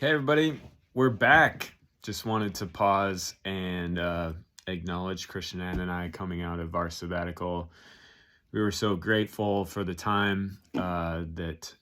Hey everybody, we're back. Just wanted to pause and acknowledge Christian Ann and I coming out of our sabbatical. We were so grateful for the time that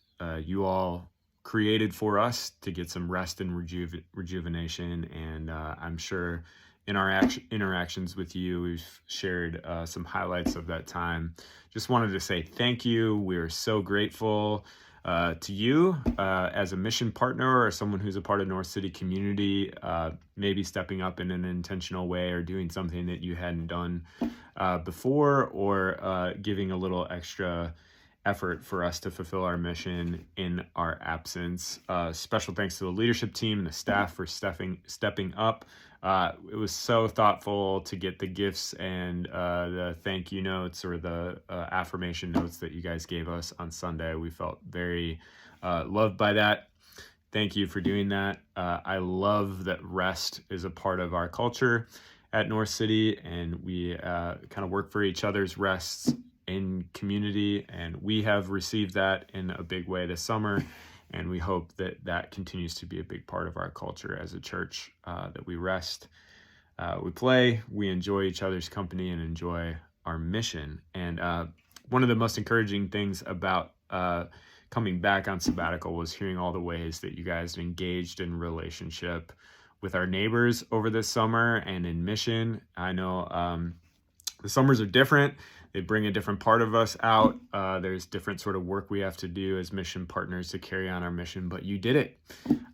you all created for us to get some rest and rejuvenation. And I'm sure in our interactions with you, we've shared some highlights of that time. Just wanted to say thank you. We're so grateful to you as a mission partner or someone who's a part of North City community, maybe stepping up in an intentional way or doing something that you hadn't done before, or giving a little extra effort for us to fulfill our mission in our absence. Special thanks to the leadership team and the staff for stepping up. It was so thoughtful to get the gifts and the thank you notes or the affirmation notes that you guys gave us on Sunday. We felt very loved by that. Thank you for doing that. I love that rest is a part of our culture at North City, and we kind of work for each other's rests in community, and we have received that in a big way this summer, and we hope that that continues to be a big part of our culture as a church, that we rest, we play, we enjoy each other's company, and enjoy our mission. And one of the most encouraging things about coming back on sabbatical was hearing all the ways that you guys engaged in relationship with our neighbors over this summer and in mission. I know the summers are different. They bring a different part of us out. There's different sort of work we have to do as mission partners to carry on our mission, but you did it.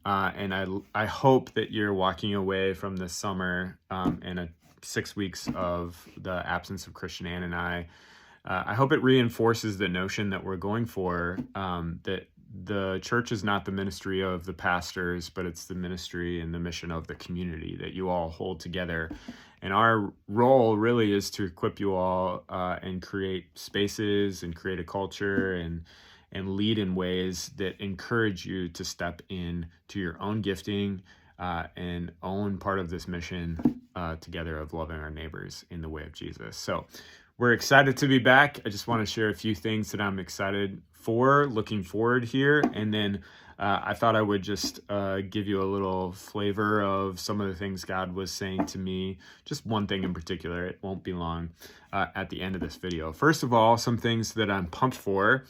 And I hope that you're walking away from this summer and 6 weeks of the absence of Christian Ann and I hope it reinforces the notion that we're going for, that the church is not the ministry of the pastors, but it's the ministry and the mission of the community that you all hold together. And our role really is to equip you all and create spaces and create a culture and lead in ways that encourage you to step in to your own gifting and own part of this mission together of loving our neighbors in the way of Jesus. So we're excited to be back. I just want to share a few things that I'm excited for, looking forward here. And then I thought I would just give you a little flavor of some of the things God was saying to me. Just one thing in particular, it won't be long, at the end of this video. First of all, some things that I'm pumped for.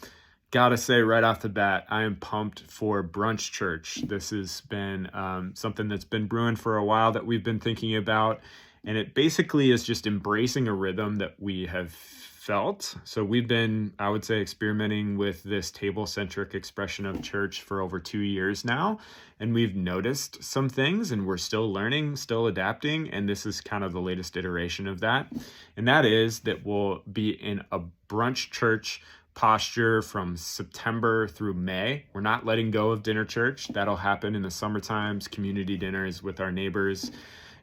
Gotta say right off the bat, I am pumped for Brunch Church. This has been something that's been brewing for a while that we've been thinking about. And it basically is just embracing a rhythm that we have felt. So we've been, I would say, experimenting with this table-centric expression of church for over 2 years now. And we've noticed some things, and we're still learning, still adapting. And this is kind of the latest iteration of that. And that is that we'll be in a brunch church posture from September through May. We're not letting go of dinner church. That'll happen in the summer times, community dinners with our neighbors.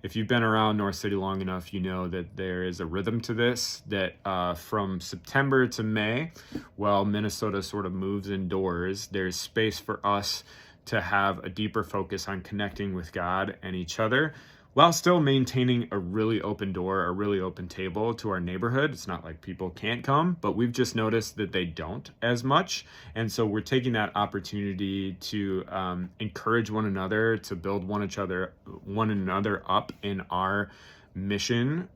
If you've been around North City long enough, you know that there is a rhythm to this, that from September to May, while Minnesota sort of moves indoors, there's space for us to have a deeper focus on connecting with God and each other, while still maintaining a really open door, a really open table to our neighborhood. It's not like people can't come, but we've just noticed that they don't as much. And so we're taking that opportunity to encourage one another, to build one another up in our mission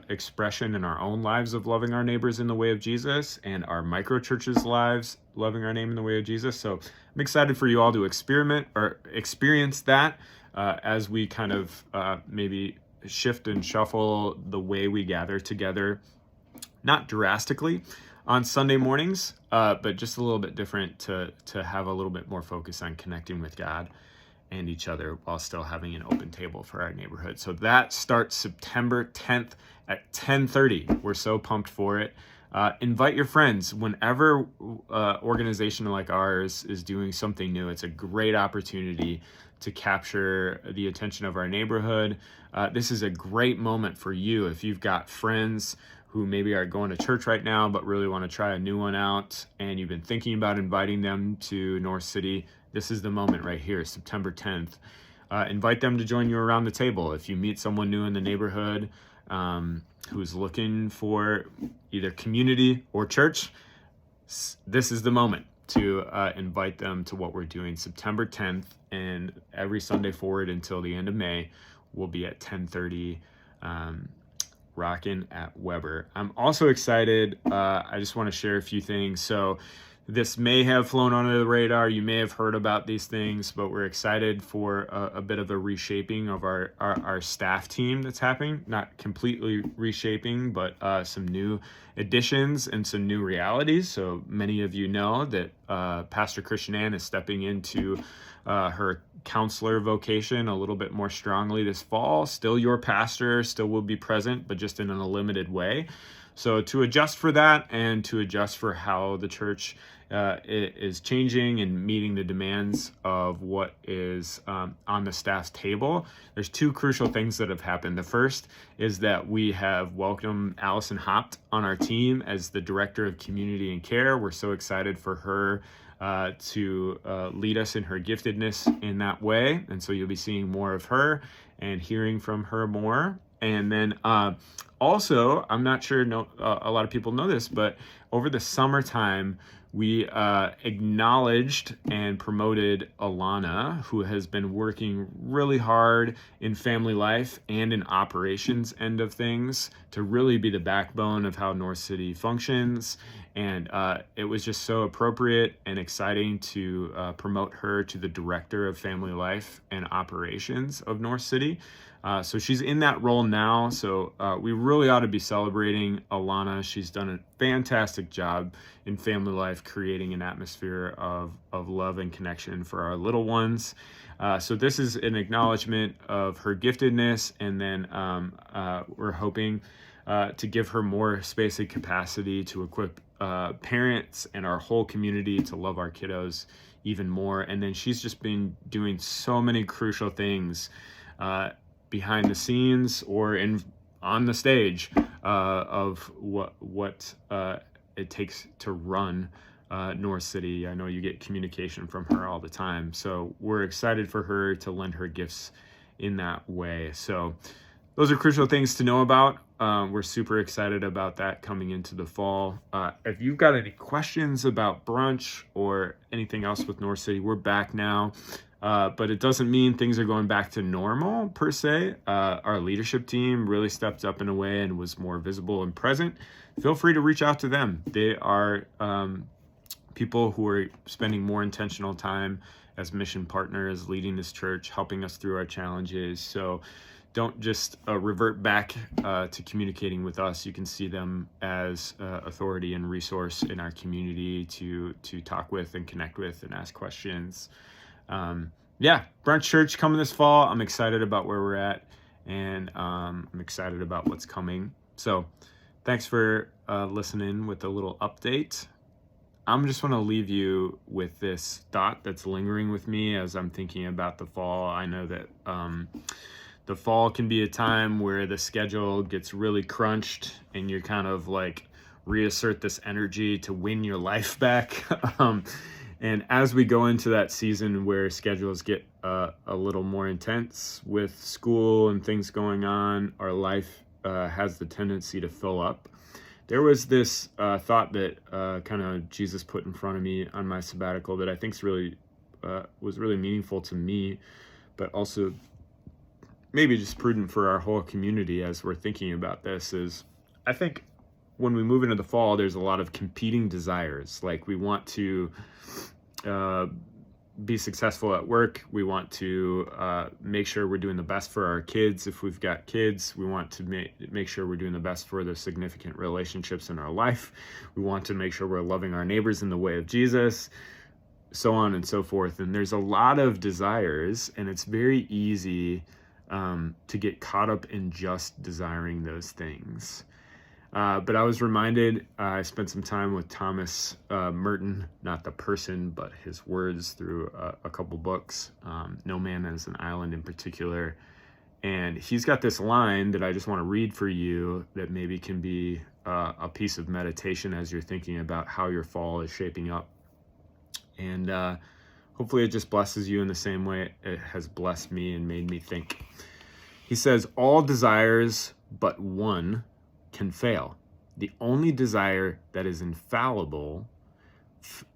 expression in our own lives of loving our neighbors in the way of Jesus, and our micro churches' lives loving our name in the way of Jesus. So I'm excited for you all to experiment or experience that as we kind of maybe shift and shuffle the way we gather together, not drastically on Sunday mornings, but just a little bit different to have a little bit more focus on connecting with God and each other while still having an open table for our neighborhood. So that starts September 10th at 10:30. We're so pumped for it. Invite your friends. Whenever organization like ours is doing something new, it's a great opportunity to capture the attention of our neighborhood. This is a great moment for you if you've got friends who maybe are going to church right now but really want to try a new one out, and you've been thinking about inviting them to North City. This is the moment right here, September 10th. Invite them to join you around the table. If you meet someone new in the neighborhood who's looking for either community or church, this is the moment. to invite them to what we're doing September 10th, and every Sunday forward until the end of May, we'll be at 10:30 rockin' at Weber. I'm also excited. I just want to share a few things. So this may have flown under the radar. You may have heard about these things, but we're excited for a bit of a reshaping of our staff team that's happening. Not completely reshaping, but some new additions and some new realities. So many of you know that Pastor Christian Ann is stepping into her counselor vocation a little bit more strongly this fall. Still your pastor, still will be present, but just in a limited way. So to adjust for that and to adjust for how the church is changing and meeting the demands of what is on the staff's table, there's two crucial things that have happened. The first is that we have welcomed Allison Hopt on our team as the Director of Community and Care. We're so excited for her to lead us in her giftedness in that way. And so you'll be seeing more of her and hearing from her more. And then also, I'm not sure a lot of people know this, but over the summertime, we acknowledged and promoted Alana, who has been working really hard in family life and in operations end of things to really be the backbone of how North City functions. And it was just so appropriate and exciting to promote her to the Director of Family Life and Operations of North City. So she's in that role now. So we really ought to be celebrating Alana. She's done a fantastic job in family life, creating an atmosphere of love and connection for our little ones. So this is an acknowledgement of her giftedness. And then we're hoping to give her more space and capacity to equip parents and our whole community to love our kiddos even more. And then she's just been doing so many crucial things behind the scenes or on the stage of what it takes to run North City. I know you get communication from her all the time, so we're excited for her to lend her gifts in that way. So those are crucial things to know about. We're super excited about that coming into the fall. If you've got any questions about brunch or anything else with North City, we're back now. But it doesn't mean things are going back to normal per se. Our leadership team really stepped up in a way and was more visible and present. Feel free to reach out to them. They are people who are spending more intentional time as mission partners, leading this church, helping us through our challenges. So don't just revert back to communicating with us. You can see them as authority and resource in our community to talk with and connect with and ask questions. Brunch Church coming this fall. I'm excited about where we're at, and I'm excited about what's coming. So thanks for listening with a little update. I'm just want to leave you with this thought that's lingering with me as I'm thinking about the fall. I know that the fall can be a time where the schedule gets really crunched and you're kind of like reassert this energy to win your life back. And as we go into that season where schedules get a little more intense with school and things going on, our life has the tendency to fill up. There was this thought that kind of Jesus put in front of me on my sabbatical that I think was really meaningful to me, but also maybe just prudent for our whole community as we're thinking about this. Is I think when we move into the fall, there's a lot of competing desires. Like we want to be successful at work. We want to make sure we're doing the best for our kids. If we've got kids, we want to make sure we're doing the best for the significant relationships in our life. We want to make sure we're loving our neighbors in the way of Jesus, so on and so forth. And there's a lot of desires, and it's very easy to get caught up in just desiring those things. But I was reminded, I spent some time with Thomas Merton, not the person, but his words through a couple books, No Man is an Island in particular. And he's got this line that I just want to read for you that maybe can be a piece of meditation as you're thinking about how your fall is shaping up. And hopefully it just blesses you in the same way it has blessed me and made me think. He says, all desires but one can fail. The only desire that is infallible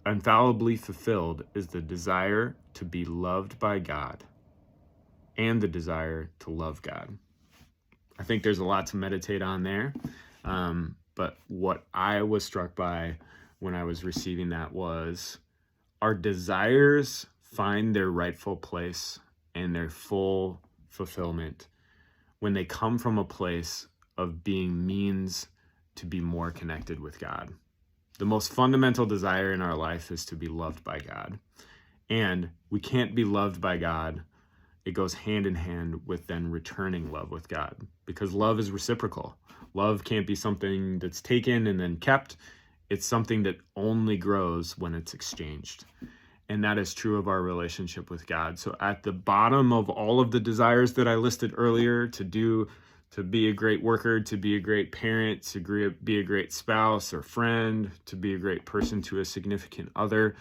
infallibly fulfilled is the desire to be loved by God and the desire to love God. I think there's a lot to meditate on there. But what I was struck by when I was receiving that was our desires find their rightful place and their full fulfillment when they come from a place of being means to be more connected with God. The most fundamental desire in our life is to be loved by God. And we can't be loved by God. It goes hand in hand with then returning love with God, because love is reciprocal. Love can't be something that's taken and then kept. It's something that only grows when it's exchanged. And that is true of our relationship with God. So at the bottom of all of the desires that I listed earlier, to be a great worker, to be a great parent, to be a great spouse or friend, to be a great person to a significant other,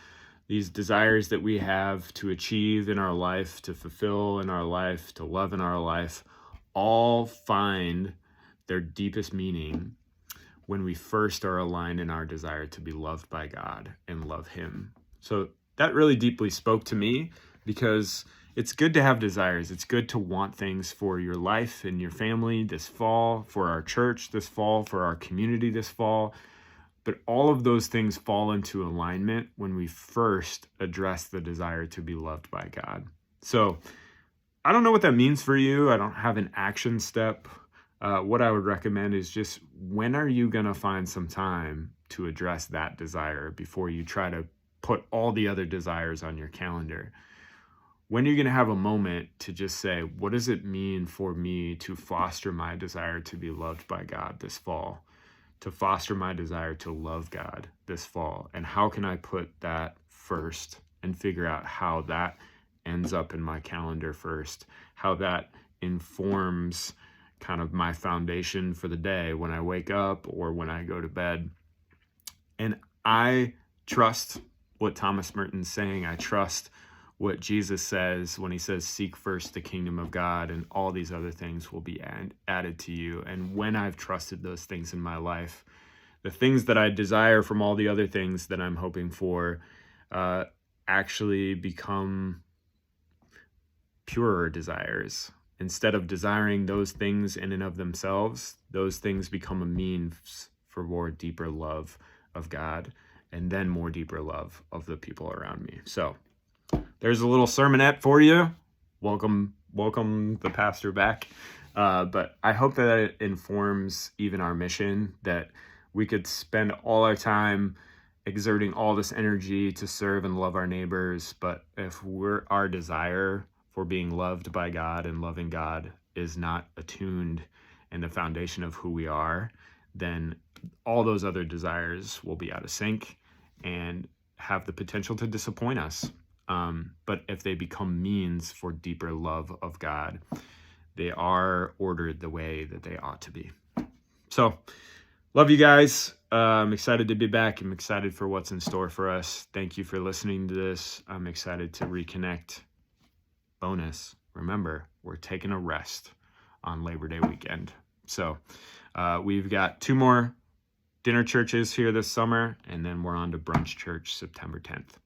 these desires that we have to achieve in our life, to fulfill in our life, to love in our life, all find their deepest meaning when we first are aligned in our desire to be loved by God and love Him. So that really deeply spoke to me, because it's good to have desires. It's good to want things for your life and your family this fall, for our church this fall, for our community this fall. But all of those things fall into alignment when we first address the desire to be loved by God. So I don't know what that means for you. I don't have an action step. What I would recommend is just, when are you going to find some time to address that desire before you try to put all the other desires on your calendar? When are you going to have a moment to just say, what does it mean for me to foster my desire to be loved by God this fall? To foster my desire to love God this fall? And how can I put that first and figure out how that ends up in my calendar first? How that informs kind of my foundation for the day when I wake up or when I go to bed. And I trust what Thomas Merton's saying. I trust what Jesus says when he says, seek first the kingdom of God and all these other things will be added to you. And when I've trusted those things in my life, the things that I desire from all the other things that I'm hoping for actually become purer desires. Instead of desiring those things in and of themselves, those things become a means for more deeper love of God, and then more deeper love of the people around me. So there's a little sermonette for you. Welcome the pastor back. But I hope that it informs even our mission, that we could spend all our time exerting all this energy to serve and love our neighbors. But if our desire for being loved by God and loving God is not attuned in the foundation of who we are, then all those other desires will be out of sync and have the potential to disappoint us. But if they become means for deeper love of God, they are ordered the way that they ought to be. So, love you guys. I'm excited to be back. I'm excited for what's in store for us. Thank you for listening to this. I'm excited to reconnect. Bonus, remember, we're taking a rest on Labor Day weekend. So we've got 2 more dinner churches here this summer, and then we're on to Brunch Church September 10th.